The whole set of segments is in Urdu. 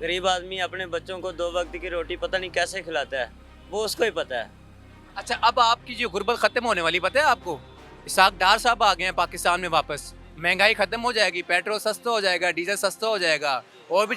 غریب آدمی اپنے بچوں کو 2 وقت کی روٹی پتہ نہیں کیسے کھلاتا ہے, وہ اس کو ہی پتہ ہے. اچھا اب آپ کی جو غربت ختم ہونے والی پتہ ہے آپ کو؟ اسحاق ڈار صاحب آ گئے ہیں پاکستان میں واپس, مہنگائی ختم ہو جائے گی, پیٹرول سستا ہو جائے گا, ڈیزل سستا ہو جائے گا, اور بھی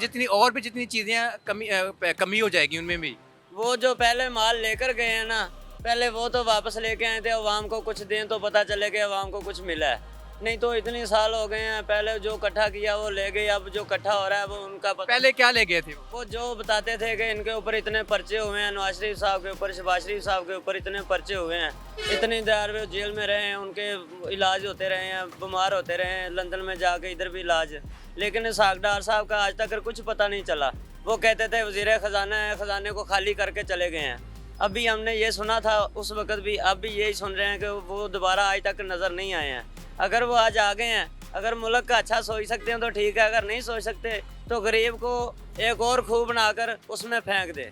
جتنی چیزیں کمی ہو جائے گی ان میں بھی. وہ جو پہلے مال لے کر گئے ہیں نا, پہلے وہ تو واپس لے کے آئے تھے, عوام کو کچھ دیں تو پتہ چلے کہ عوام کو کچھ ملا ہے. نہیں تو اتنے سال ہو گئے ہیں, پہلے جو اکٹھا کیا وہ لے گئے, اب جو اکٹھا ہو رہا ہے وہ ان کا پہلے کیا لے گئے تھے وہ؟ وہ جو بتاتے تھے کہ ان کے اوپر اتنے پرچے ہوئے ہیں, نواز شریف صاحب کے اوپر, شہباز شریف صاحب کے اوپر اتنے پرچے ہوئے ہیں, اتنی دیر وہ جیل میں رہے ہیں, ان کے علاج ہوتے رہے ہیں, بیمار ہوتے رہے ہیں, لندن میں جا کے ادھر بھی علاج. لیکن اسحاق ڈار صاحب کا آج تک کچھ پتہ نہیں چلا. وہ کہتے تھے وزیر خزانہ ہے, خزانے کو خالی کر کے چلے گئے ہیں. ابھی ہم نے یہ سنا تھا اس وقت بھی, اب بھی یہی سن رہے ہیں کہ وہ دوبارہ آج تک نظر نہیں آئے ہیں. اگر وہ آج آ گئے ہیں, اگر ملک کا اچھا سوچ سکتے ہیں تو ٹھیک ہے, اگر نہیں سوچ سکتے تو غریب کو ایک اور خوہ بنا کر اس میں پھینک دے.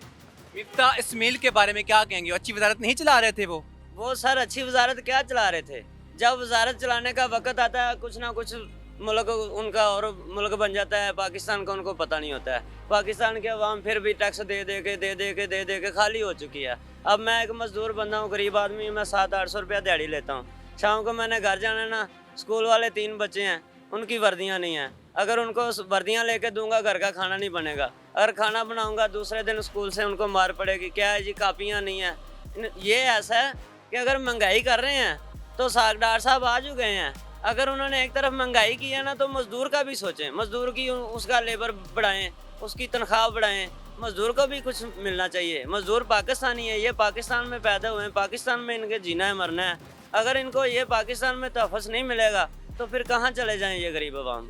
مفتاح اسمیل کے بارے میں کیا کہیں گے؟ اچھی وزارت نہیں چلا رہے تھے وہ؟ وہ سر اچھی وزارت کیا چلا رہے تھے؟ جب وزارت چلانے کا وقت آتا ہے کچھ نہ کچھ ملک ان کا اور ملک بن جاتا ہے, پاکستان کا ان کو پتہ نہیں ہوتا ہے. پاکستان کے عوام پھر بھی ٹیکس دے کے خالی ہو چکی ہے. اب میں ایک مزدور بندہ ہوں, غریب آدمی, میں 700-800 روپیہ دیہڑی لیتا ہوں. شام کو میں نے گھر جانا ہے نا, اسکول والے 3 بچے ہیں, ان کی وردیاں نہیں ہیں. اگر ان کو وردیاں لے کے دوں گا گھر کا کھانا نہیں بنے گا. اگر کھانا بناؤں گا دوسرے دن اسکول سے ان کو مار پڑے گی, کیا ہے جی کاپیاں نہیں ہیں. یہ ایسا ہے کہ اگر مہنگائی کر رہے ہیں تو اسحاق ڈار صاحب آ چکے ہیں. اگر انہوں نے ایک طرف مہنگائی کی ہے نا تو مزدور کا بھی سوچیں, مزدور کی اس کا لیبر بڑھائیں, اس کی تنخواہ بڑھائیں, مزدور کو بھی کچھ ملنا چاہیے. مزدور پاکستانی ہے, یہ پاکستان میں پیدا ہوئے ہیں, پاکستان میں ان کے جینا ہے مرنا ہے. اگر ان کو یہ پاکستان میں تحفظ نہیں ملے گا تو پھر کہاں چلے جائیں یہ غریب عوام.